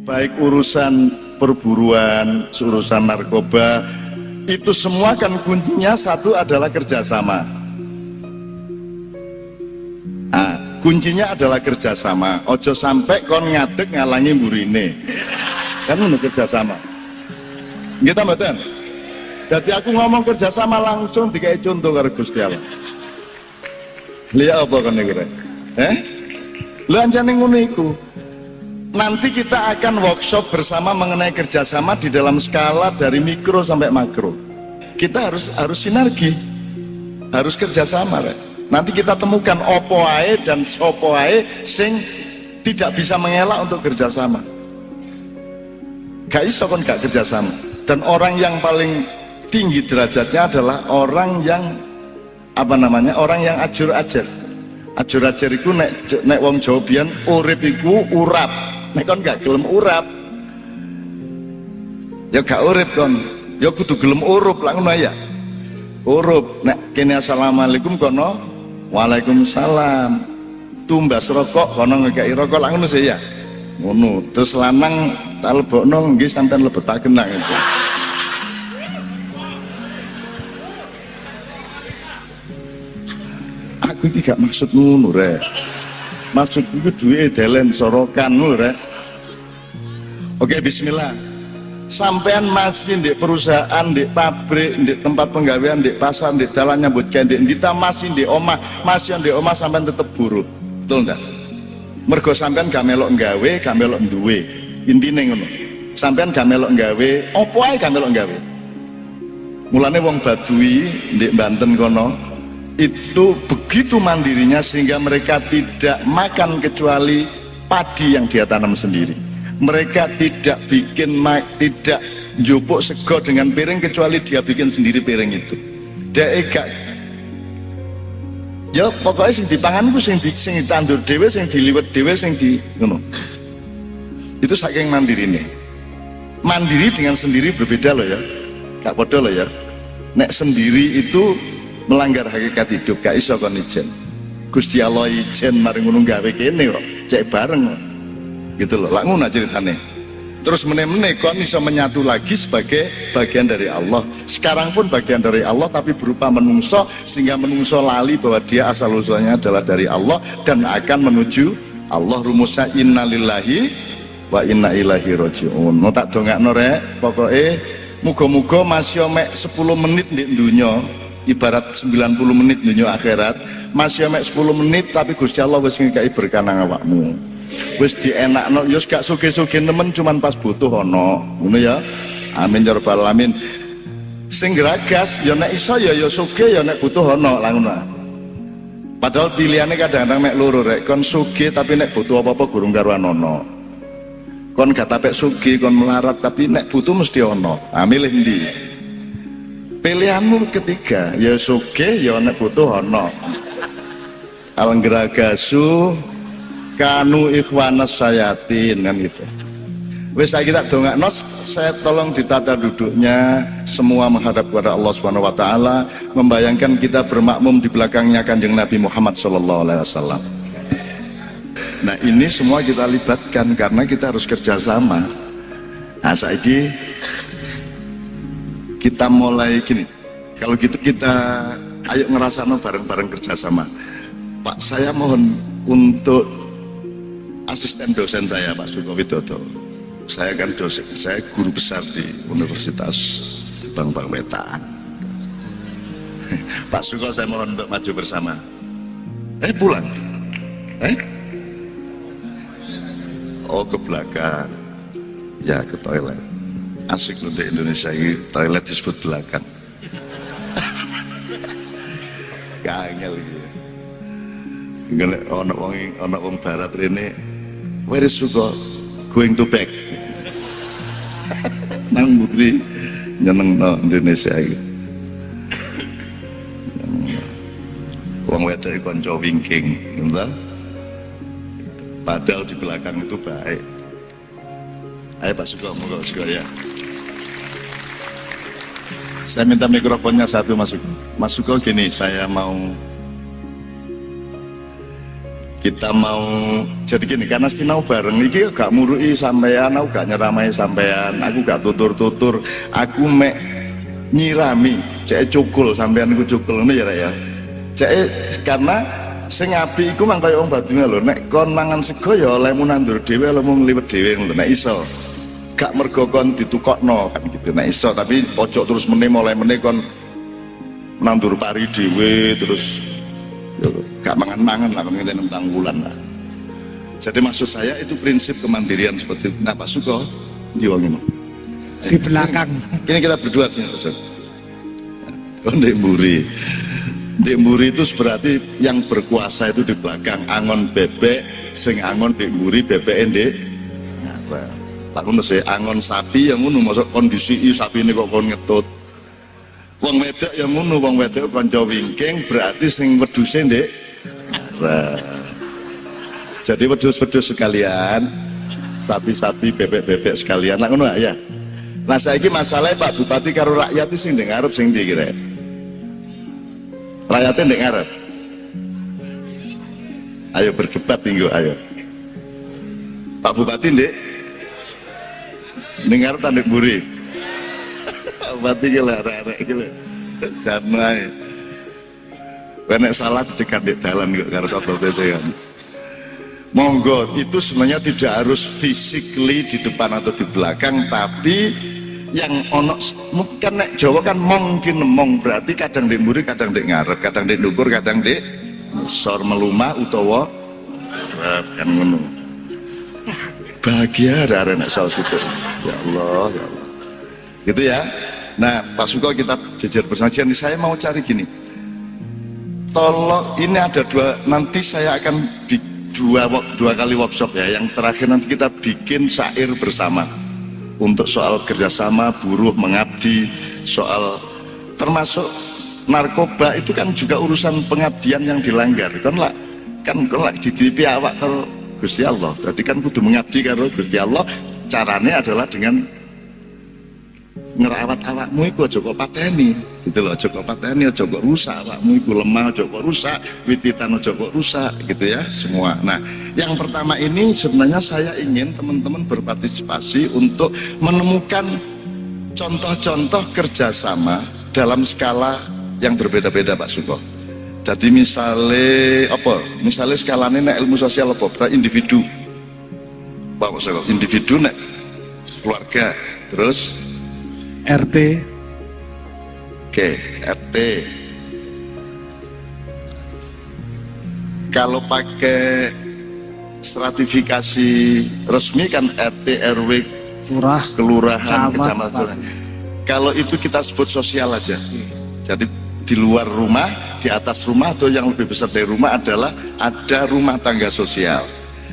baik urusan perburuan, urusan narkoba, itu semua kan kuncinya satu adalah kerjasama. Nah, kuncinya adalah kerjasama. Ojo sampai kon ngadeg ngalangi burine. Kan menurut kerjasama. Kita mboten. Jadi aku ngomong kerjasama langsung dikai contoh karo Gusti Allah. Lihat apa kan kira? Lu anjane ngono iku. Nanti kita akan workshop bersama mengenai kerjasama di dalam skala dari mikro sampai makro. Kita harus sinergi, harus kerjasama. Nanti kita temukan opo ae dan sopo ae sing tidak bisa mengelak untuk kerjasama. Gak iso kon gak kerjasama. Dan orang yang paling tinggi derajatnya adalah orang yang orang yang ajur-ajar. Ajur-ajar iku nek wong Jawa biyen urip iku urap. Nek kon gak gelem urap, ya gak urip kon. Ya kudu gelem urup lah ngono ya. Urup. Nek kene assalamualaikum kono waalaikumsalam. Tumbas rokok kono ngekeki rokok lah ngono sih ya. Ngono. Terus lanang tak lebokno nggih sampean lebetaken nang itu. Aku iki gak maksud ngono rek. Maksudku itu duit delen sorokan rek. Oke, bismillah. Sampean masih di perusahaan, di pabrik, di tempat penggawean, di pasar, di jalan nyambut gawe, kita masih di omah, sampean tetep buruh. Betul enggak? Mergo sampean gak melok nggawe, gak melok duwe. Intine ngono. Sampean gak melok nggawe, opo ae gak melok nggawe. Mulane wong Baduy di Banten kono itu begitu mandirinya sehingga mereka tidak makan kecuali padi yang dia tanam sendiri. Mereka tidak tidak njupuk sego dengan piring kecuali dia bikin sendiri piring itu. Dia gak ya pokoknya sing dipangan ku sing ditandur dhewe, sing diliwet dhewe, sing di ngono. Itu saking mandirine. Mandiri dengan sendiri berbeda loh ya. Gak padha loh ya. Nek sendiri itu melanggar hakikat hidup, gak iso kon ijen. Gusti Allah ijen mari ngono gawe kene kok, cek bareng gitu loh. Lah ngono ceritane. Terus meneh-meneh kon iso menyatu lagi sebagai bagian dari Allah. Sekarang pun bagian dari Allah tapi berupa menungso, sehingga menungso lali bahwa dia asal usulnya adalah dari Allah dan akan menuju Allah. Rumusnya innalillahi wa inna ilaihi rajiun. Mau tak dongakno rek, pokoke muga-muga masih mek 10 menit ndek dunya. Ibarat 90 menit dunia akhirat masih mek 10 menit tapi Gusti Allah wis ngekeki berkah nang awakmu, wis dienakno. Yo gak sugih-sugih nemen cuman pas butuh ono ngono ya. Amin ya rabbal alamin. Sing geragas ya nek iso ya sugih, ya nek butuh ono lah ngono. Padahal pilihannya kadang-kadang mek loro rek, kon sugih tapi nek butuh apa-apa gurung karuan ono. Kon gak tapek sugih kon melarat tapi nek butuh mesti ono. Ah milih ndi? Pilihanmu ketiga, ya sugih ya nek butuh ono. Alenggeragasu kanu ikhwanas sayatin kan gitu. Wis saiki tak dongakno, saya tolong ditata duduknya, semua menghadap kepada Allah Subhanahu wa taala, membayangkan kita bermakmum di belakangnya Kanjeng Nabi Muhammad sallallahu alaihi wasallam. Nah, ini semua kita libatkan karena kita harus kerjasama. Nah, saiki kita mulai gini, kalau gitu kita ayo ngerasano bareng-bareng kerjasama. Pak, saya mohon untuk asisten dosen saya Pak Suko Widodo. Saya kan dosen, saya guru besar di Universitas Bang Wetaan. Pak Suko saya mohon untuk maju bersama. Pulang? Oh ke belakang, ya ke toilet. Asik loh di Indonesia ini toilet disebut belakang. Kangel gitu. Ono wong barat rene, where is Suko? Going to back. Nang bukti nyenengno Indonesia iki. Wong wedok kanca wingking, ngono. Padahal di belakang itu baik. Ayo Pak Suko, moga Suko ya. Saya minta mikrofonnya satu Mas Suko. Mas Suko gini, saya mau kita mau jadi gini, karena sinau bareng iki gak murui sampean, aku gak nyeramai sampean, aku gak tutur-tutur, aku mek nyirami cek cukul sampean iku cukul ngono ya Rek ya. Cek karena sing apik iku mang kaya wong Badime lho, nek kon mangan sego ya olehmu nandur dhewe, olehmu ngliwet dhewe ngono nek iso. Gak mergo kon ditukokno kan gitu. Nek iso tapi pojok terus meneh mulai meneh kon nandur pari dhewe terus gak mangan-mangan lah ngene tentang bulan lah. Jadi maksud saya itu prinsip kemandirian seperti itu. Nah Pak Suko di wong ini di belakang ini kita berdua sini Ustaz. Ndek Mburi, Ndek Mburi itu berarti yang berkuasa itu di belakang. Angon bebek sing angon Ndek Mburi, bebek ndek nah, tak ngono sih, angon sapi yang ngono masuk kondisi sapi ini kok kon ngetut. Wong wedok yang ngono, wong wedok kanca wingking berarti sing wedhuse ndek. Jadi wedhus-wedhus sekalian, sapi-sapi, bebek-bebek sekalian. Nah ngono ya. Nah saiki masalahnya Pak Bupati karo rakyat iki sing ndek ngarep sing ndi kira? Rakyatnya ndek ngarep. Ayo berdebat minggu ayo. Pak Bupati ndek ngarep ta ndek mburi? Bupati ki lek arek iki lho. Jangan nek salah dicegat di dalan kok karo Satpol PP kan. Monggo, itu sebenarnya tidak harus physically di depan atau di belakang, tapi yang ono mungkin nek Jawa kan mungkin mong berarti kadang di mburi, kadang di ngarep, kadang di ndukur, kadang di sor melumah utawa kan ngono. Bahagia ada nek saus itu. Ya Allah, ya Allah. Gitu ya. Nah, Pak Suko kita jejer bersama. Jadi saya mau cari gini. Tolong ini ada nanti saya akan dua kali workshop ya. Yang terakhir nanti kita bikin syair bersama untuk soal kerjasama buruh mengabdi, soal termasuk narkoba itu kan juga urusan pengabdian yang dilanggar. Kan lah ditipi awak karo Gusti Allah. Berarti kan kudu mengabdi karo Gusti Allah. Caranya adalah dengan ngerawat awakmu iku aja kok pateni gitu loh, aja kok pateni, aja kok rusak awakmu iku lemah, aja kok rusak wititan, aja kok rusak gitu ya semua. Nah yang pertama ini sebenarnya saya ingin teman-teman berpartisipasi untuk menemukan contoh-contoh kerjasama dalam skala yang berbeda-beda Pak Suko. Jadi misalnya skalanya nek ilmu sosial apa, individu Pak Suko, individu nek keluarga, terus RT. Oke, RT. Kalau pakai stratifikasi resmi kan RT, RW, kelurahan, kecamatan. Kalau itu kita sebut sosial aja. Jadi di luar rumah, di atas rumah atau yang lebih besar dari rumah adalah ada rumah tangga sosial.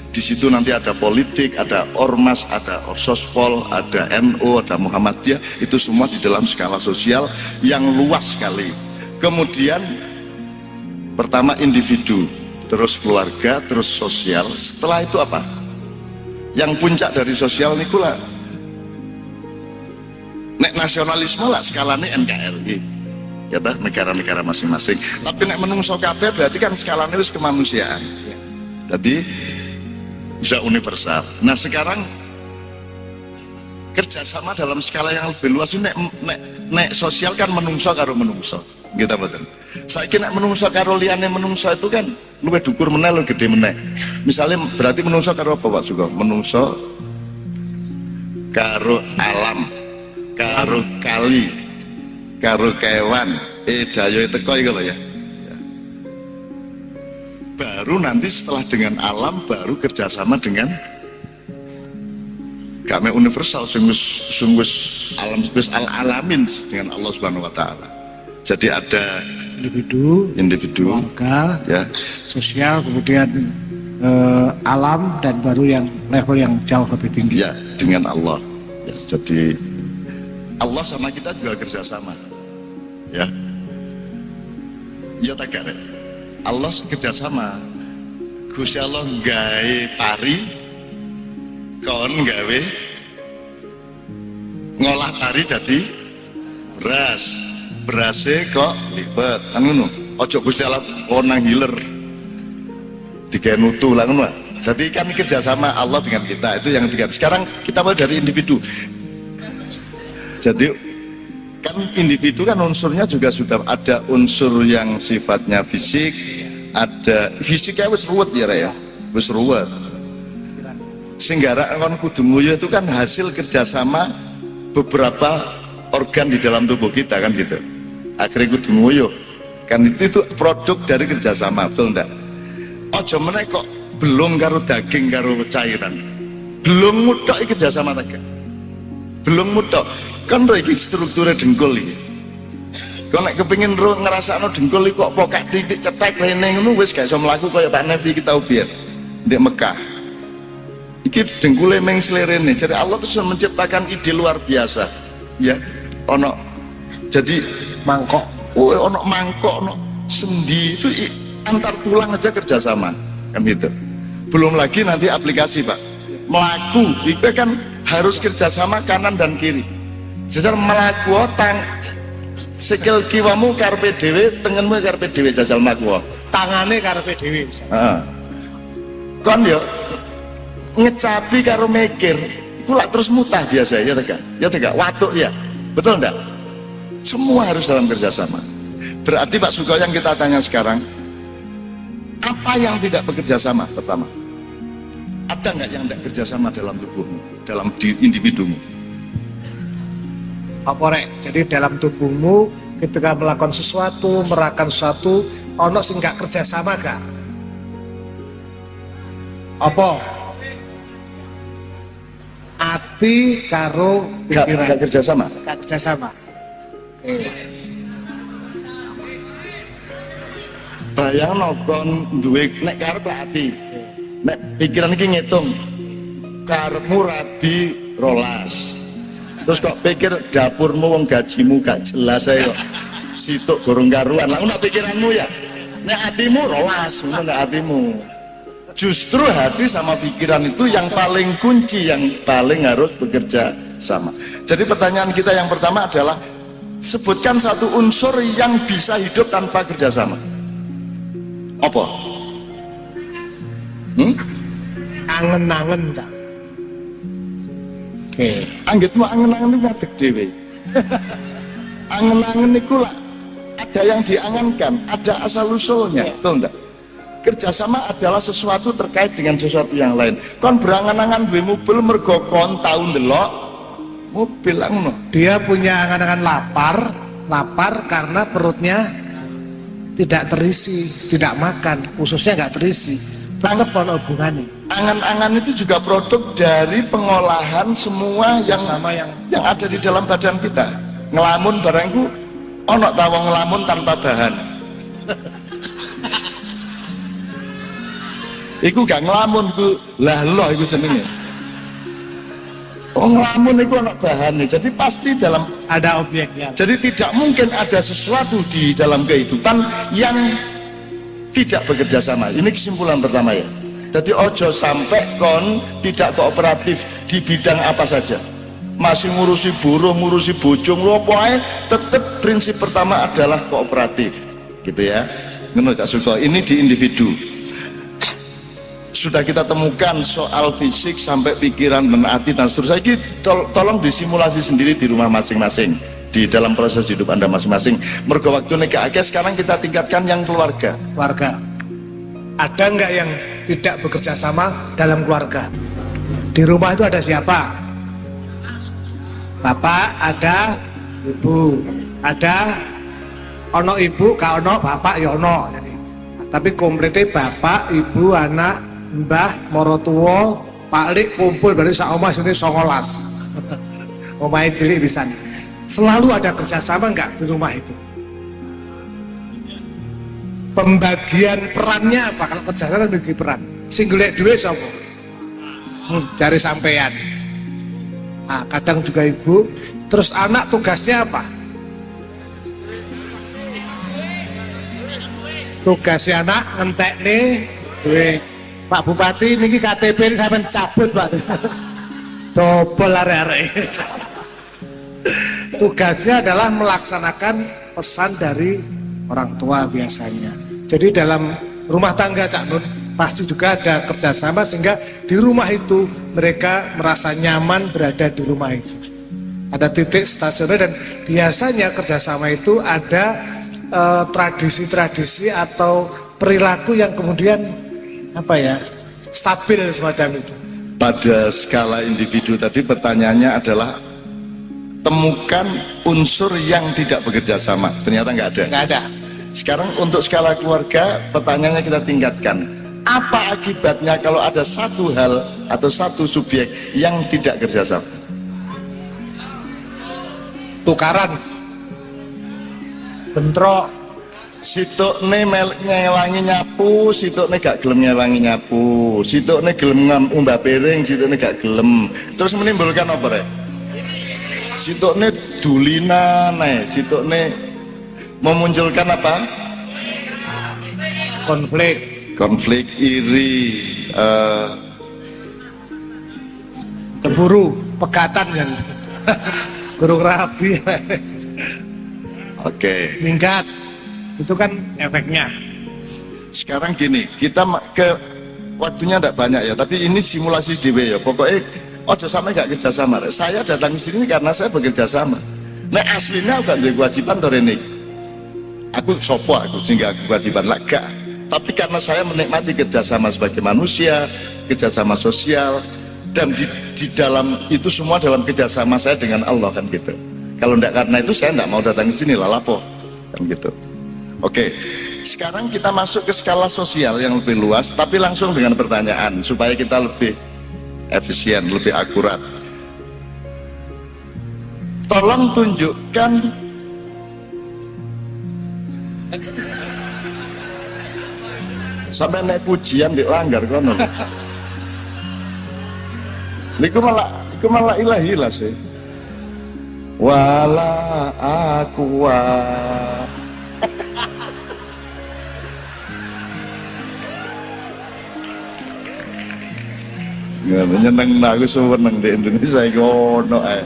Di situ nanti ada politik, ada ormas, ada orsospol, ada NU, ada Muhammadiyah, itu semua di dalam skala sosial yang luas sekali. Kemudian pertama individu, terus keluarga, terus sosial. Setelah itu apa? Yang puncak dari sosial nikulah nek nasionalisme lah skalanya NKRI. Ya dah negara-negara masing-masing. Tapi nek menungso kabeh berarti kan skalanya wis kemanusiaan. Jadi bisa universal. Nah sekarang kerjasama dalam skala yang lebih luas ini nek sosial kan menungso karo menungso, gitu betul. Saya kira menungso karo liane menungso itu kan luwih dukur meneh, luwih gede meneh. Misalnya berarti menungso karo apa Pak Suko? Menungso karo alam, karo kali, karo kewan, daya teko iku lho ya. Baru nanti setelah dengan alam baru kerjasama dengan kami universal sungguh alam alamin dengan Allah Subhanahu Wa Taala. Jadi ada individu, keluarga, ya, sosial, kemudian alam dan baru yang level yang jauh lebih tinggi. Ya, dengan Allah. Ya, jadi Allah sama kita juga kerjasama. Ya, ya tak ada. Allah kerjasama. Gusti Allah gawe pari, kon gawe ngolah pari dadi beras, berase kok lipet kan ngono. Ojo Gusti Allah nang hiler. tiga nutu lah ngono. Jadi kan kerjasama Allah dengan kita itu yang tiga. Sekarang kita mulai dari individu. Jadi kan individu kan unsurnya juga sudah ada unsur yang sifatnya fisik, ada fisiknya wis ruwet ya, wis ruwet. Sehingga kon kudu nguyu itu kan hasil kerjasama beberapa organ di dalam tubuh kita kan gitu. Akhirnya kudu nguyu kan itu produk dari kerjasama, betul enggak? Ojo meneh kok belum karo daging karo cairan, belum mutok kerjasama tak? Belum mutok kan iki strukturnya dengkul iki. Kok nek kepengin ngrasakno dengkul iki kok pokak titik cetek rene ngono wis gak iso mlaku kaya Pak Nevi kita ubiyen ndek Mekah. Iki dengkule meng slerene. Jadi Allah tuh sudah menciptakan ide luar biasa. Ya, ono jadi mangkok. Oh, ono mangkok, ono sendi itu antar tulang aja kerjasama kan gitu. Belum lagi nanti aplikasi Pak. Melaku, itu kan harus kerjasama kanan dan kiri. Jadi melaku otang sikil kiwamu karpe dewe, tengenmu karpe dewe jajal melaku. Tangane karpe dewe. Kon yo ngecapi karo mikir itu lah terus mutah biasa ya tegak watuk ya, betul enggak? Semua harus dalam kerjasama. Berarti Pak Suko yang kita tanya sekarang, apa yang tidak bekerja sama? Pertama, ada nggak yang tidak kerjasama dalam tubuhmu, dalam individumu? Apa rek? Jadi dalam tubuhmu ketika melakukan sesuatu, merakan sesuatu, ono sing gak kerjasama gak? Apa? Ati karo pikiran. Gak kerjasama? Gak kerjasama. Bayang nokon duwe nek karep ati. Nek pikiran iki ngitung. Karepmu rabi rolas. Terus kok pikir dapurmu wong gajimu gak jelas ae kok. Situk gorong karuan. Lah ngono pikiranmu ya. Nek atimu rolas, ngono nek atimu. Justru hati sama pikiran itu yang paling kunci, yang paling harus bekerja sama. Jadi pertanyaan kita yang pertama adalah sebutkan satu unsur yang bisa hidup tanpa kerjasama. Apa? Angen-angen Cak. Oke. Anggitmu angen-angen itu ngadeg dewe. Angen-angen itu lah ada yang diangankan, ada asal usulnya, betul enggak? Kerjasama adalah sesuatu terkait dengan sesuatu yang lain. Kon berangan-angan duwe mobil mergo kon tau ndelok mobil ngono. Dia punya angan-angan lapar karena perutnya tidak terisi, tidak makan, khususnya nggak terisi. Tetap ono hubungannya. Angan-angan itu juga produk dari pengolahan semua yang ada di dalam badan kita. Ngelamun barangku ono ta wong ngelamun tanpa bahan. Iku gak ngelamun, iku lah loh iku jenenge. Oh ngelamun iku ana bahane. Jadi pasti dalam Ada objeknya. jadi tidak mungkin ada sesuatu di dalam kehidupan yang tidak bekerja sama. Ini kesimpulan pertama ya. Jadi ojo sampai kon tidak kooperatif di bidang apa saja. Masih ngurusi buruh, ngurusi bojo, pokoknya tetap prinsip pertama adalah kooperatif. Gitu ya. Menurut Cak Suko, ini di individu. Sudah kita temukan soal fisik sampai pikiran, menaati dan seterusnya. Tolong disimulasi sendiri di rumah masing-masing, di dalam proses hidup Anda masing-masing. Mergo waktu nikah sekarang kita tingkatkan yang keluarga. Keluarga. Ada nggak yang tidak bekerja sama dalam keluarga? Di rumah itu ada siapa? Bapak, ada ibu, ada ono ibu, kak ono bapak, ya ono. Tapi komplitnya bapak, ibu, anak, mbah, morotuwo, paklik kumpul dari sak omah sini 19. Omahnya cilik pisan. Selalu ada kerjasama nggak di rumah itu? Pembagian perannya apa? Kalau kerjasama bagi peran. Sing golek duit sapa? Cari sampean. Nah, kadang juga ibu. Terus anak tugasnya apa? Tugasnya anak ngentek nih duit. Pak Bupati niki KTP ini saya mencabut Pak. Dobel arek-arek. Tugasnya adalah melaksanakan pesan dari orang tua biasanya. Jadi dalam rumah tangga Cak Nun pasti juga ada kerjasama sehingga di rumah itu mereka merasa nyaman berada di rumah itu. Ada titik stasioner dan biasanya kerjasama itu ada tradisi-tradisi atau perilaku yang kemudian stabil semacam itu. Pada skala individu tadi pertanyaannya adalah temukan unsur yang tidak bekerja sama. Ternyata nggak ada. Nggak ada. Sekarang untuk skala keluarga pertanyaannya kita tingkatkan. Apa akibatnya kalau ada satu hal atau satu subjek yang tidak kerja sama? Tukaran, bentrok. Situkne ngewangi nyapu, situkne gak gelem ngewangi nyapu, situkne gelem umbah piring, situkne gak gelem. Terus menimbulkan apa rek? Situkne dulinan, situkne memunculkan apa? Konflik iri, cemburu, pegatan kan. Gurung rabi. Oke. Minggat. Itu kan efeknya. Sekarang gini, kita ke waktunya tidak banyak ya, tapi ini simulasi DW ya. Pokoknya ojo sampai gak kerja sama. Saya datang ke sini karena saya bekerja sama. Nah aslinya aku gak ada kewajiban tuh ini. Aku sopo aku sehingga aku kewajiban lah gak. Tapi karena saya menikmati kerjasama sebagai manusia, kerjasama sosial, dan di dalam itu semua dalam kerjasama saya dengan Allah kan gitu. Kalau tidak karena itu saya tidak mau datang ke sini lalapo kan gitu. Oke, sekarang kita masuk ke skala sosial yang lebih luas, tapi langsung dengan pertanyaan supaya kita lebih efisien, lebih akurat. Tolong tunjukkan sampai naik pujian dilanggar kono. Niku malah ilahi lah sih. Wala aqua. Nyeneng aku seneng di Indonesia iki ono ae.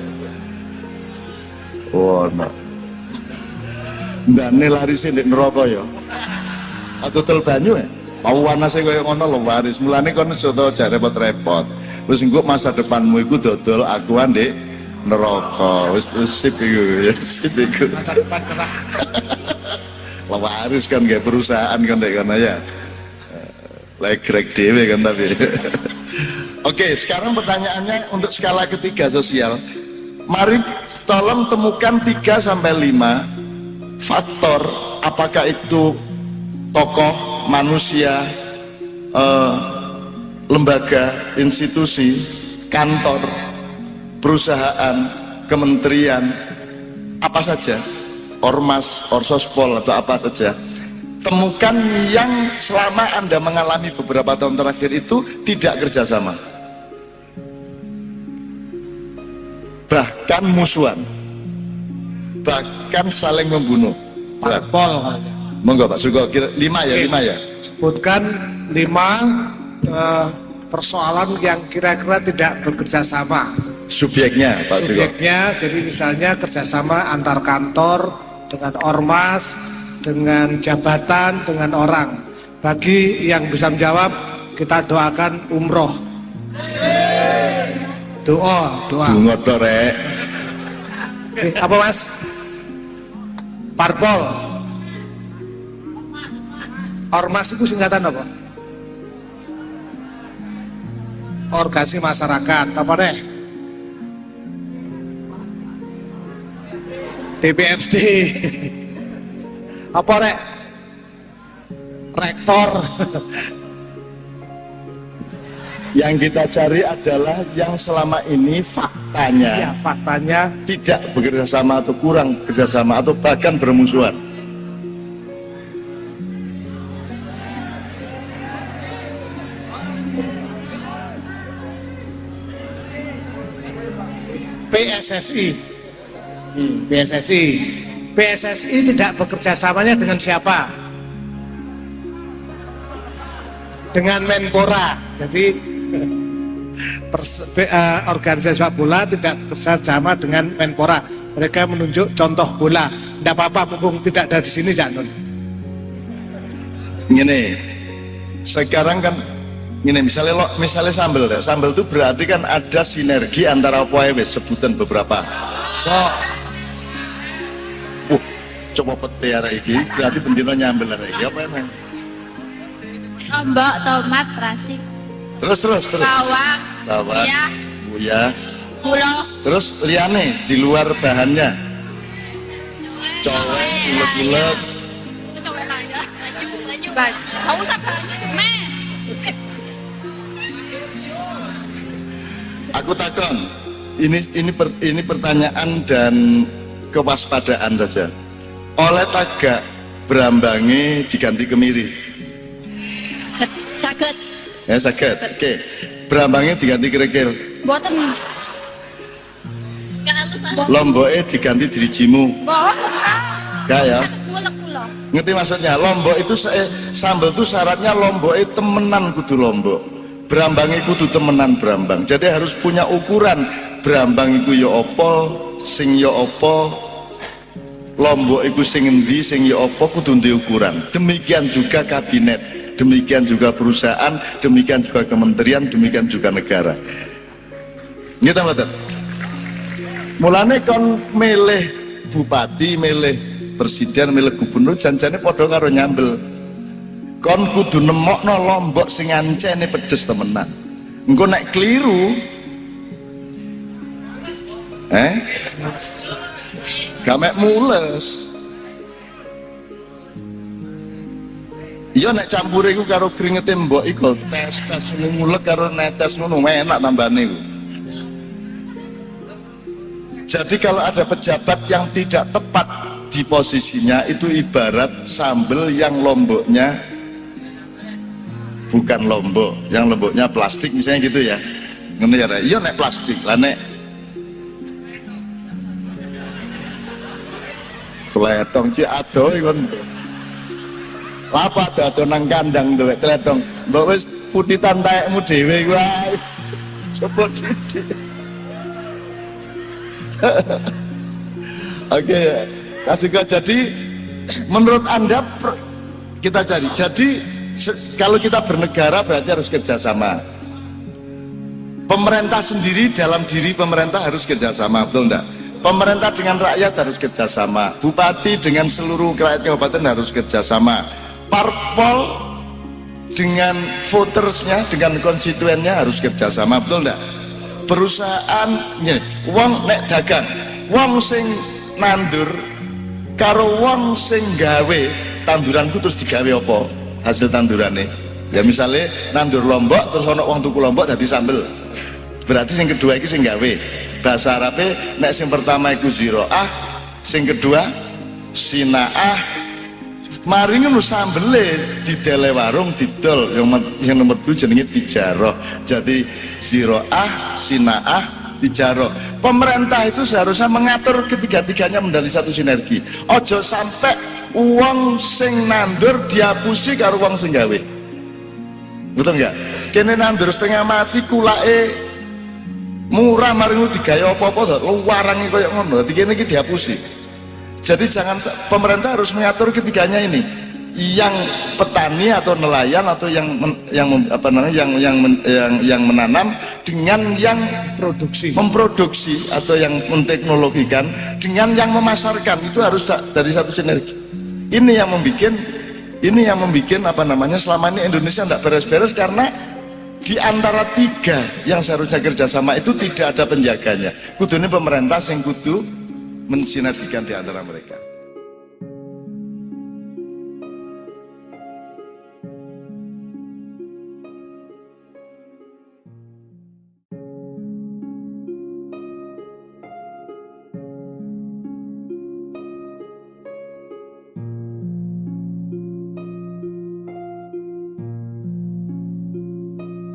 Ono. Ndane larise ndek neraka ya. Atau tel banyu ya. Pawanase kaya ngono lho waris. Mulane kono aja jar repot-repot. Wis engko masa depanmu iku dodol akuan ndek neraka. Wis sip iku ya, sip iku. Masa depan cerah. Lah waris kan gak perusahaan kan ndek kono ya. Lek grek dhewe kan tapi. Oke, sekarang pertanyaannya untuk skala ketiga sosial. Mari tolong temukan 3 sampai 5 faktor, apakah itu tokoh, manusia, lembaga, institusi, kantor, perusahaan, kementerian, apa saja, ormas, orsospol atau apa saja. Temukan yang selama Anda mengalami beberapa tahun terakhir itu tidak kerjasama, bahkan musuhan, bahkan saling membunuh. Parpol. Monggo Pak Sugo, 5 ya, 5 ya. Sebutkan 5 persoalan yang kira-kira tidak bekerja sama. Subjeknya Pak Sugo. Subjeknya, jadi misalnya kerjasama antar kantor dengan ormas, dengan jabatan, dengan orang. Bagi yang bisa menjawab, kita doakan umroh. Doa. Dungo to rek. Apa Mas? Parpol. Ormas itu singkatan apa? Organisasi masyarakat. Apa deh? DPRD. Apa rek? Rektor. Yang kita cari adalah yang selama ini faktanya Ya, faktanya tidak bekerja sama atau kurang bekerja sama atau bahkan bermusuhan. PSSI tidak bekerja samanya dengan siapa? Dengan Menpora. Jadi organisasi sepak bola tidak bekerja sama dengan Menpora. Mereka menunjuk contoh bola. Tidak apa-apa mumpung tidak ada di sini Janun. Ngene, sekarang kan ini misalnya sambel ya. Sambel itu berarti kan ada sinergi antara apa ya, sebutan beberapa. Kok coba pete arek iki berarti bendino nyambel arek iki apa emang? Lombok, tomat, terasi, Terus. bawang, Bawang, iya, buya. gula, Terus liane di luar bahannya. Cowek, ulet-ulet. baju, kamu usah baju, meh. Aku takon. Ini pertanyaan dan kewaspadaan saja. Oleh tagak berambangi diganti kemiri. Sakit, Ya saged. Oke. Berambangi diganti kerikil. boten. Lomboke diganti dirijimu. Boten. Gak ya? Kula. Ngerti maksudnya? Lombok itu sambel itu syaratnya lomboke temenan kudu lombok. Berambangi kudu temenan berambang. Jadi harus punya ukuran. Berambang iku ya apa, sing ya apa, lombok iku sing endi, sing ya apa kudu duwe ukuran. Demikian juga kabinet, demikian juga perusahaan, demikian juga kementerian, demikian juga negara. Nggih ta mboten? Mulane kon milih bupati, milih presiden, milih gubernur janjane padha karo nyambel. Kon kudu nemokno lombok sing ancene pedes temenan. Engko nek kliru gak mek mules. Iya nek campur iku karo kringete mbok iku tes ngulek karo netes ngono enak tambane iku. Jadi kalau ada pejabat yang tidak tepat di posisinya itu ibarat sambel yang lomboknya bukan lombok, yang lomboknya plastik misalnya gitu ya. Ngono ya. Iya nek plastik, lah nek tletong ci ado iku. Lapa ado nang kandang tletong. Mbok wis putitan taekmu dhewe iku ae. Coba didik. Oke, Kasuga. Jadi menurut Anda kita cari. Jadi kalau kita bernegara berarti harus kerjasama. Pemerintah sendiri dalam diri pemerintah harus kerjasama, betul enggak? Pemerintah dengan rakyat harus kerjasama. Bupati dengan seluruh rakyat kabupaten harus kerjasama. Parpol dengan votersnya, dengan konstituennya harus kerjasama, betul enggak? Perusahaan, wong nek dagang, wong sing nandur karo wong sing gawe tanduranku terus digawe apa hasil tandurane? Ya misalnya nandur lombok terus ono wong tuku lombok dadi sambel. Berarti sing kedua iki sing gawe. Bahasa Arabe nek sing pertama iku ziroah, sing kedua sinaah. Mari ngono sambele didele warung didol yang nomor 2 jenenge tijaroh. Jadi ziroah, sinaah, tijaroh. Pemerintah itu seharusnya mengatur ketiga-tiganya menjadi satu sinergi. Ojo sampai uang sing nandur dihapusi karo uang sing gawe. Betul nggak? Kene nandur setengah mati kulake murah mari ngono digawe apa-apa to warangi koyo ngono. Dadi kene iki dihapusi. Jadi jangan, pemerintah harus mengatur ketiganya ini. Yang petani atau nelayan atau yang menanam dengan yang memproduksi atau yang menteknologikan dengan yang memasarkan itu harus dari satu sinergi. Ini yang membuat selama ini Indonesia tidak beres-beres karena di antara tiga yang seharusnya kerjasama itu tidak ada penjaganya. Kudune pemerintah yang kudu mensinergikan di antara mereka.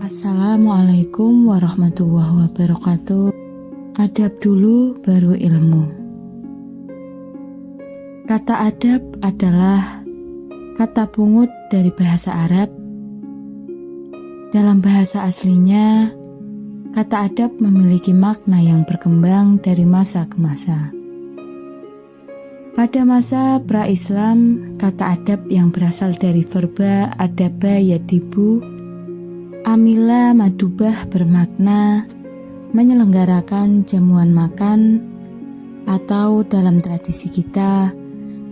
Assalamualaikum warahmatullahi wabarakatuh. Adab dulu baru ilmu. Kata adab adalah kata pungut dari bahasa Arab. Dalam bahasa aslinya, kata adab memiliki makna yang berkembang dari masa ke masa. Pada masa pra-Islam, kata adab yang berasal dari verba adaba yadibu, amila madubah bermakna menyelenggarakan jamuan makan atau dalam tradisi kita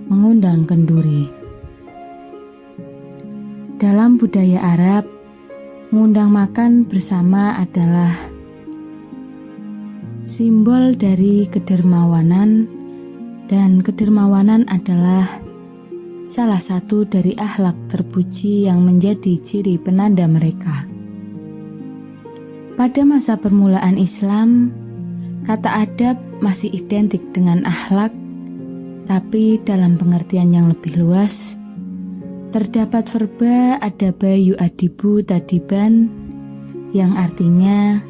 mengundang kenduri. Dalam budaya Arab, mengundang makan bersama adalah simbol dari kedermawanan, dan kedermawanan adalah salah satu dari akhlak terpuji yang menjadi ciri penanda mereka. Pada masa permulaan Islam, kata adab masih identik dengan akhlak, tapi dalam pengertian yang lebih luas, terdapat verba adaba yu'adibu tadiban yang artinya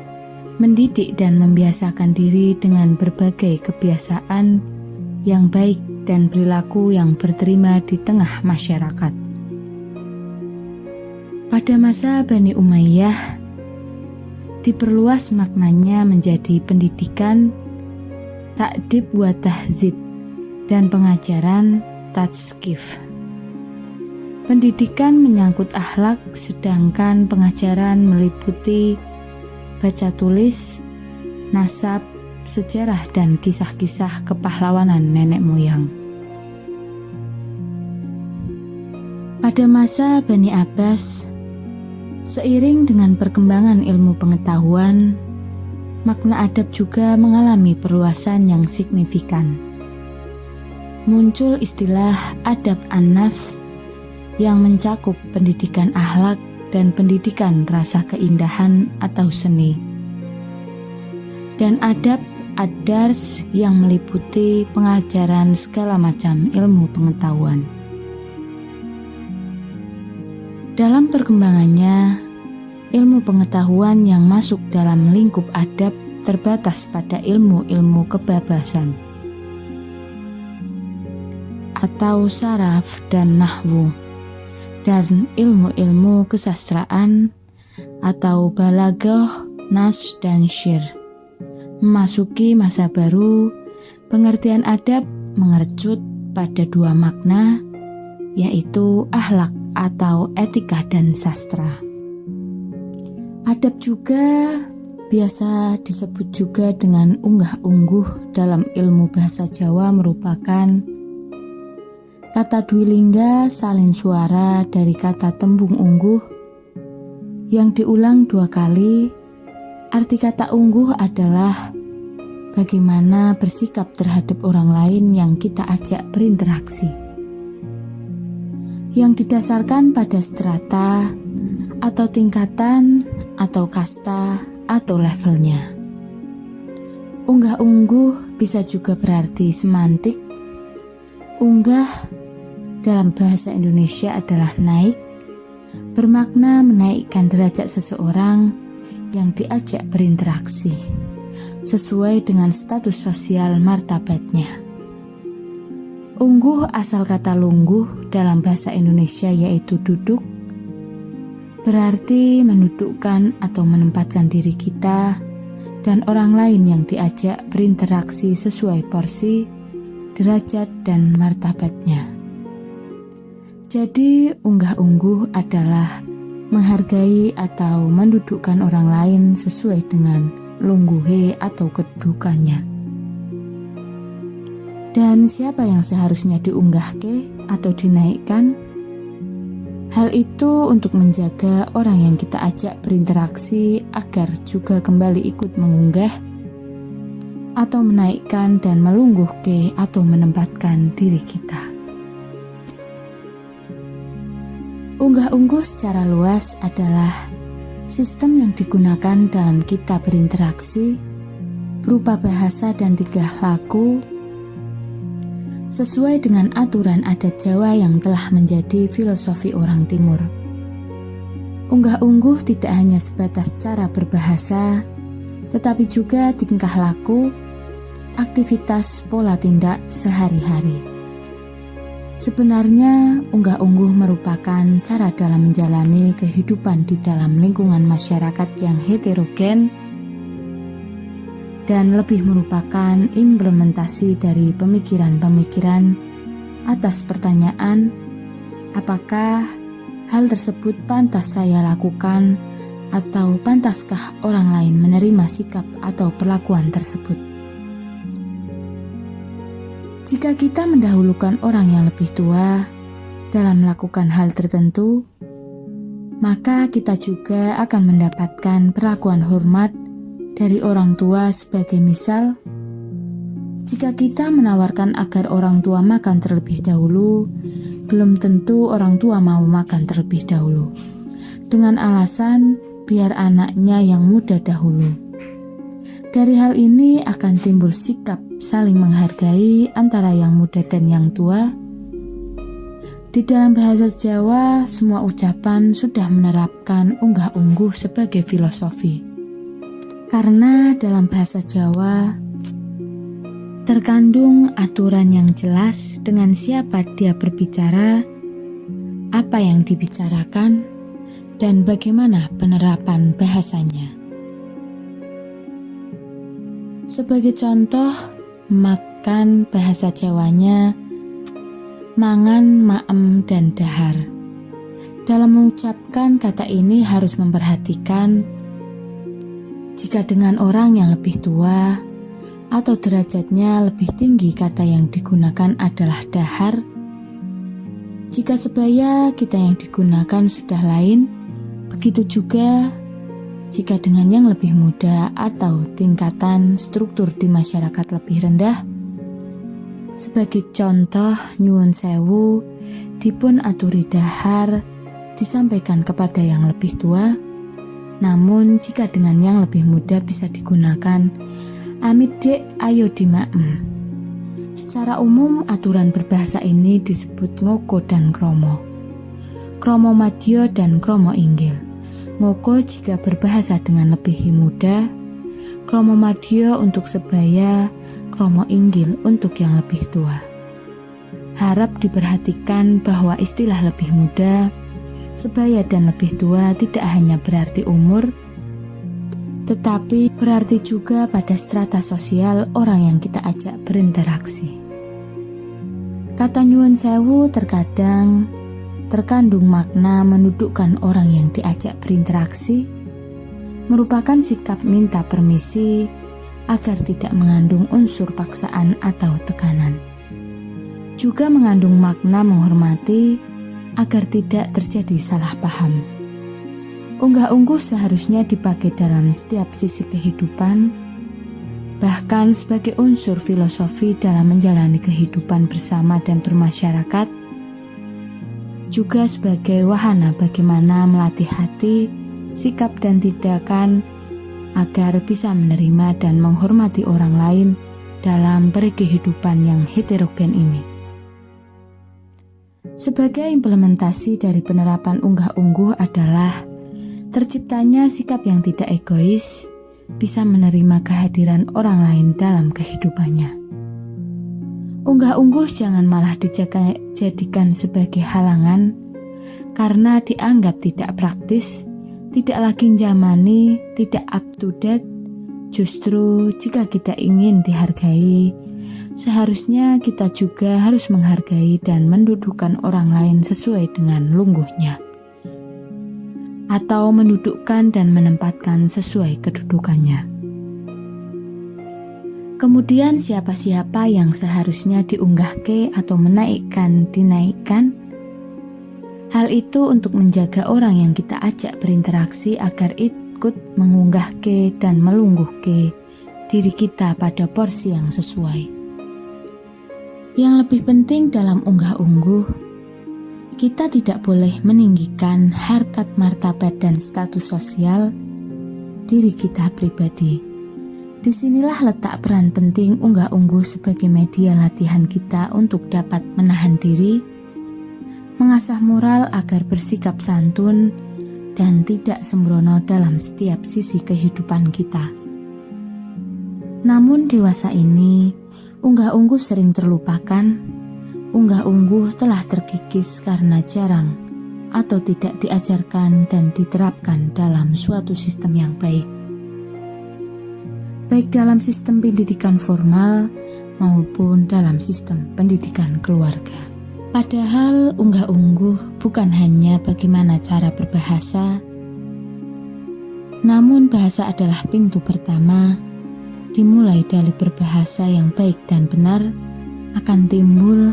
mendidik dan membiasakan diri dengan berbagai kebiasaan yang baik dan perilaku yang berterima di tengah masyarakat. Pada masa Bani Umayyah, diperluas maknanya menjadi pendidikan, ta'dib wa tahzib, dan pengajaran tazkif. Pendidikan menyangkut akhlak, sedangkan pengajaran meliputi baca tulis, nasab, sejarah, dan kisah-kisah kepahlawanan nenek moyang. Pada masa Bani Abbas, seiring dengan perkembangan ilmu pengetahuan, makna adab juga mengalami perluasan yang signifikan. Muncul istilah adab an-nafs yang mencakup pendidikan akhlak dan pendidikan rasa keindahan atau seni. Dan adab ad-dars yang meliputi pengajaran segala macam ilmu pengetahuan. Dalam perkembangannya, ilmu pengetahuan yang masuk dalam lingkup adab terbatas pada ilmu-ilmu kebabasan atau saraf dan nahwu, dan ilmu-ilmu kesastraan atau balaghah, nas, dan syir. Memasuki masa baru, pengertian adab mengerucut pada dua makna, yaitu akhlak atau etika dan sastra. Adab juga biasa disebut juga dengan unggah-ungguh dalam ilmu bahasa Jawa merupakan kata dwilingga salin suara dari kata tembung ungguh yang diulang dua kali. Arti kata ungguh adalah bagaimana bersikap terhadap orang lain yang kita ajak berinteraksi, yang didasarkan pada strata atau tingkatan atau kasta atau levelnya. Unggah-ungguh bisa juga berarti semantik. Unggah dalam bahasa Indonesia adalah naik, bermakna menaikkan derajat seseorang yang diajak berinteraksi sesuai dengan status sosial martabatnya. Ungguh asal kata lungguh dalam bahasa Indonesia yaitu duduk, berarti mendudukkan atau menempatkan diri kita dan orang lain yang diajak berinteraksi sesuai porsi, derajat, dan martabatnya. Jadi unggah-ungguh adalah menghargai atau mendudukkan orang lain sesuai dengan lungguhe atau kedudukannya. Dan siapa yang seharusnya diunggahke atau dinaikkan? Hal itu untuk menjaga orang yang kita ajak berinteraksi agar juga kembali ikut mengunggah atau menaikkan dan melungguhke atau menempatkan diri kita. Unggah-ungguh secara luas adalah sistem yang digunakan dalam kita berinteraksi berupa bahasa dan tingkah laku sesuai dengan aturan adat Jawa yang telah menjadi filosofi orang Timur. Unggah-ungguh tidak hanya sebatas cara berbahasa, tetapi juga tingkah laku, aktivitas, pola tindak sehari-hari. Sebenarnya, unggah-ungguh merupakan cara dalam menjalani kehidupan di dalam lingkungan masyarakat yang heterogen dan lebih merupakan implementasi dari pemikiran-pemikiran atas pertanyaan, apakah hal tersebut pantas saya lakukan atau pantaskah orang lain menerima sikap atau perlakuan tersebut. Jika kita mendahulukan orang yang lebih tua dalam melakukan hal tertentu, maka kita juga akan mendapatkan perlakuan hormat dari orang tua. Sebagai misal, jika kita menawarkan agar orang tua makan terlebih dahulu, belum tentu orang tua mau makan terlebih dahulu, dengan alasan biar anaknya yang muda dahulu. Dari hal ini akan timbul sikap saling menghargai antara yang muda dan yang tua. Di dalam bahasa Jawa, semua ucapan sudah menerapkan unggah-ungguh sebagai filosofi. Karena dalam bahasa Jawa terkandung aturan yang jelas dengan siapa dia berbicara, apa yang dibicarakan, dan bagaimana penerapan bahasanya. Sebagai contoh, makan bahasa Jawanya mangan, maem, dan dahar. Dalam mengucapkan kata ini harus memperhatikan jika dengan orang yang lebih tua atau derajatnya lebih tinggi, kata yang digunakan adalah dahar. Jika sebaya, kita yang digunakan sudah lain. Begitu juga jika dengan yang lebih muda atau tingkatan struktur di masyarakat lebih rendah. Sebagai contoh, nyuwun sewu dipun aturi dahar disampaikan kepada yang lebih tua. Namun jika dengan yang lebih muda bisa digunakan amit dek ayo dimaem. Secara umum aturan berbahasa ini disebut ngoko dan kromo. Kromo madya dan kromo inggil. Ngoko jika berbahasa dengan lebih muda, kromo madya untuk sebaya, kromo inggil untuk yang lebih tua. Harap diperhatikan bahwa istilah lebih muda, sebaya dan lebih tua tidak hanya berarti umur, tetapi berarti juga pada strata sosial orang yang kita ajak berinteraksi. Kata nyuwun sewu terkadang terkandung makna mendudukkan orang yang diajak berinteraksi, merupakan sikap minta permisi agar tidak mengandung unsur paksaan atau tekanan. Juga mengandung makna menghormati agar tidak terjadi salah paham. Unggah-ungguh seharusnya dipakai dalam setiap sisi kehidupan, bahkan sebagai unsur filosofi dalam menjalani kehidupan bersama dan bermasyarakat, juga sebagai wahana bagaimana melatih hati, sikap dan tindakan agar bisa menerima dan menghormati orang lain dalam berkehidupan yang heterogen ini. Sebagai implementasi dari penerapan unggah-ungguh adalah terciptanya sikap yang tidak egois, bisa menerima kehadiran orang lain dalam kehidupannya. Unggah-ungguh jangan malah dijadikan sebagai halangan karena dianggap tidak praktis, tidak lagi zamani, tidak up to date. Justru jika kita ingin dihargai, seharusnya kita juga harus menghargai dan mendudukkan orang lain sesuai dengan lungguhnya, atau mendudukkan dan menempatkan sesuai kedudukannya. Kemudian siapa-siapa yang seharusnya diunggahke atau dinaikkan. Hal itu untuk menjaga orang yang kita ajak berinteraksi agar ikut mengunggahke dan melungguhke diri kita pada porsi yang sesuai. Yang lebih penting dalam unggah-ungguh, kita tidak boleh meninggikan harkat martabat dan status sosial diri kita pribadi. Disinilah letak peran penting unggah-ungguh sebagai media latihan kita untuk dapat menahan diri, mengasah moral agar bersikap santun dan tidak sembrono dalam setiap sisi kehidupan kita. Namun dewasa ini, unggah-ungguh sering terlupakan. Unggah-ungguh telah terkikis karena jarang atau tidak diajarkan dan diterapkan dalam suatu sistem yang baik, baik dalam sistem pendidikan formal maupun dalam sistem pendidikan keluarga. Padahal unggah-ungguh bukan hanya bagaimana cara berbahasa, namun bahasa adalah pintu pertama. Dimulai dari berbahasa yang baik dan benar, akan timbul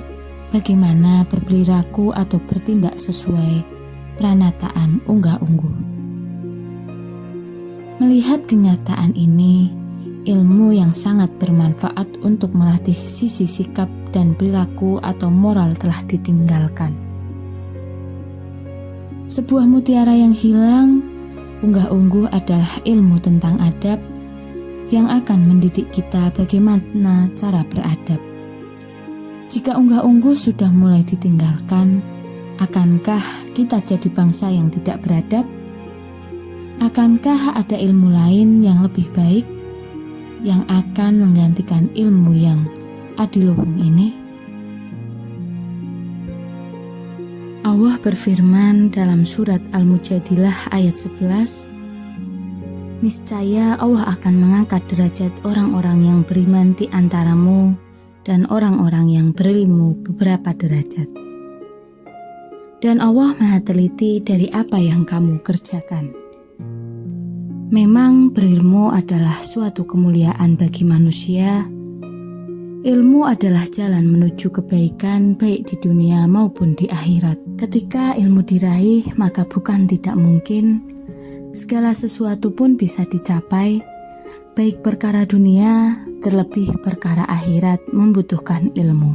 bagaimana berperilaku atau bertindak sesuai pranataan unggah-ungguh. Melihat kenyataan ini, ilmu yang sangat bermanfaat untuk melatih sisi sikap dan perilaku atau moral telah ditinggalkan. Sebuah mutiara yang hilang, unggah-ungguh adalah ilmu tentang adab yang akan mendidik kita bagaimana cara beradab. Jika unggah-ungguh sudah mulai ditinggalkan, akankah kita jadi bangsa yang tidak beradab? Akankah ada ilmu lain yang lebih baik yang akan menggantikan ilmu yang adiluhung ini? Allah berfirman dalam surat Al-Mujadilah ayat 11, niscaya Allah akan mengangkat derajat orang-orang yang beriman di antaramu dan orang-orang yang berilmu beberapa derajat. Dan Allah Maha teliti dari apa yang kamu kerjakan. Memang berilmu adalah suatu kemuliaan bagi manusia. Ilmu adalah jalan menuju kebaikan baik di dunia maupun di akhirat. Ketika ilmu diraih, maka bukan tidak mungkin segala sesuatu pun bisa dicapai, baik perkara dunia, terlebih perkara akhirat membutuhkan ilmu.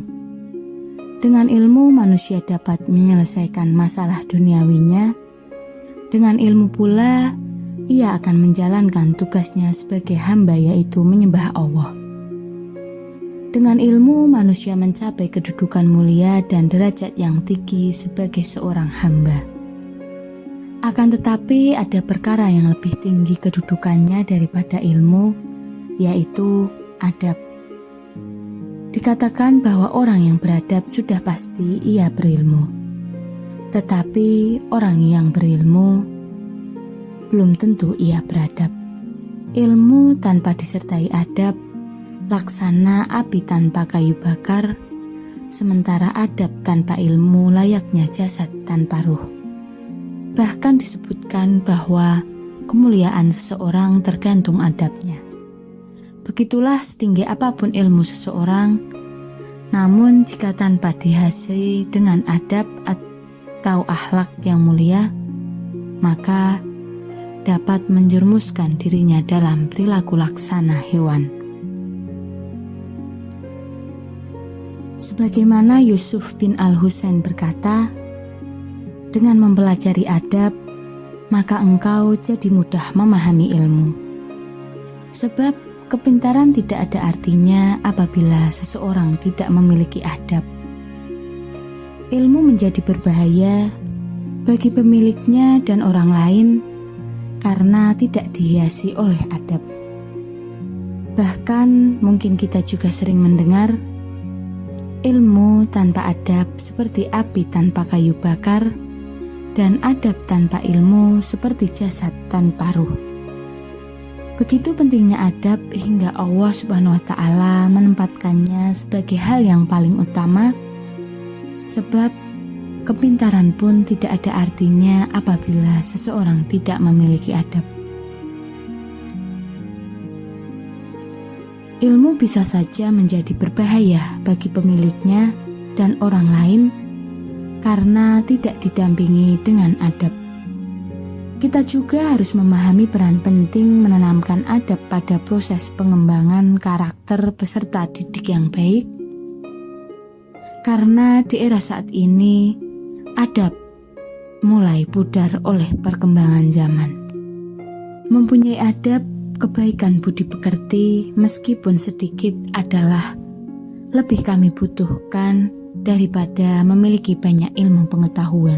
Dengan ilmu manusia dapat menyelesaikan masalah duniawinya. Dengan ilmu pula, ia akan menjalankan tugasnya sebagai hamba, yaitu menyembah Allah. Dengan ilmu, manusia mencapai kedudukan mulia dan derajat yang tinggi sebagai seorang hamba. Akan tetapi ada perkara yang lebih tinggi kedudukannya daripada ilmu, yaitu adab. Dikatakan bahwa orang yang beradab sudah pasti ia berilmu. Tetapi orang yang berilmu belum tentu ia beradab. Ilmu tanpa disertai adab laksana api tanpa kayu bakar, sementara adab tanpa ilmu layaknya jasad tanpa ruh. Bahkan disebutkan bahwa kemuliaan seseorang tergantung adabnya. Begitulah setinggi apapun ilmu seseorang, namun jika tanpa dihiasi dengan adab atau akhlak yang mulia, maka dapat menjerumuskan dirinya dalam perilaku laksana hewan. Sebagaimana Yusuf bin Al-Husain berkata, dengan mempelajari adab, maka engkau jadi mudah memahami ilmu. Sebab kepintaran tidak ada artinya apabila seseorang tidak memiliki adab. Ilmu menjadi berbahaya bagi pemiliknya dan orang lain karena tidak dihiasi oleh adab. Bahkan mungkin kita juga sering mendengar, ilmu tanpa adab seperti api tanpa kayu bakar, dan adab tanpa ilmu seperti jasad tanpa ruh. Begitu pentingnya adab hingga Allah Subhanahu wa Ta'ala menempatkannya sebagai hal yang paling utama, sebab kepintaran pun tidak ada artinya apabila seseorang tidak memiliki adab. Ilmu bisa saja menjadi berbahaya bagi pemiliknya dan orang lain karena tidak didampingi dengan adab. Kita juga harus memahami peran penting menanamkan adab pada proses pengembangan karakter peserta didik yang baik. Karena di era saat ini, adab mulai pudar oleh perkembangan zaman. Mempunyai adab, kebaikan budi pekerti meskipun sedikit adalah lebih kami butuhkan daripada memiliki banyak ilmu pengetahuan.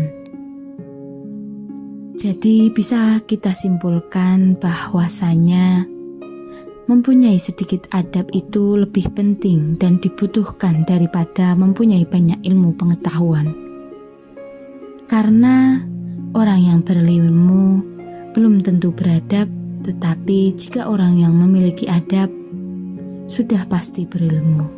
Jadi bisa kita simpulkan bahwasanya mempunyai sedikit adab itu lebih penting dan dibutuhkan daripada mempunyai banyak ilmu pengetahuan. Karena orang yang berilmu belum tentu beradab, tetapi jika orang yang memiliki adab sudah pasti berilmu.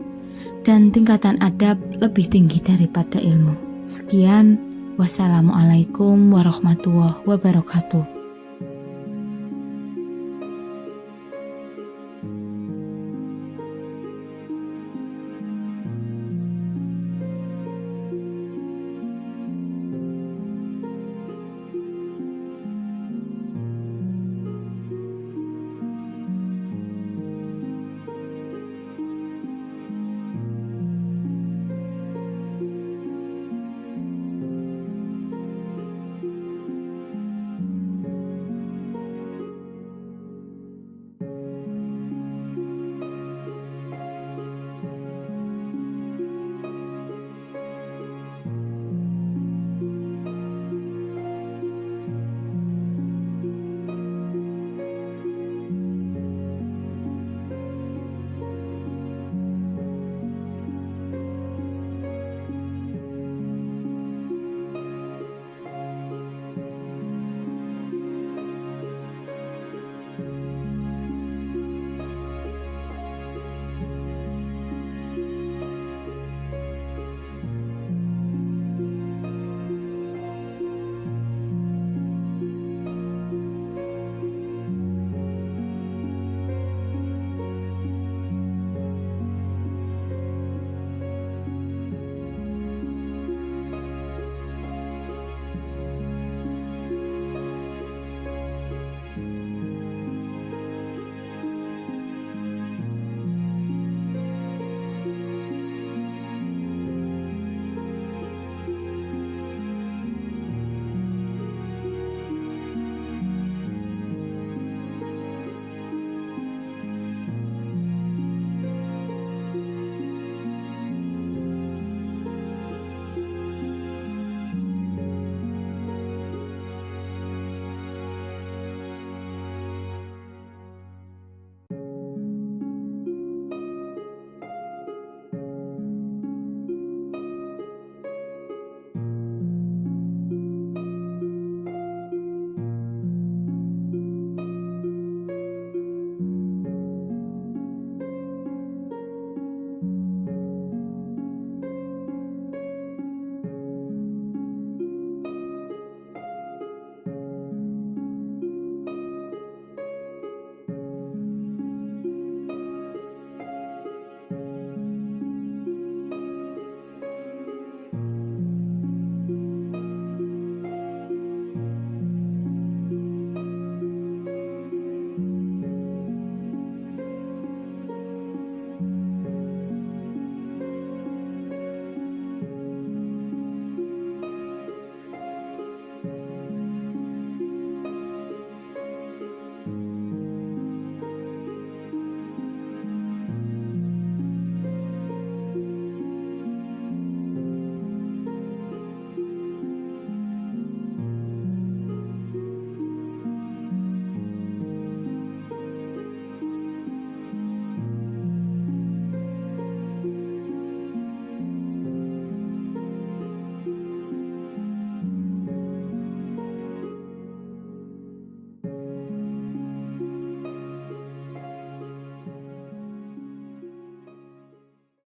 dan tingkatan adab lebih tinggi daripada ilmu. Sekian, wassalamualaikum warahmatullahi wabarakatuh.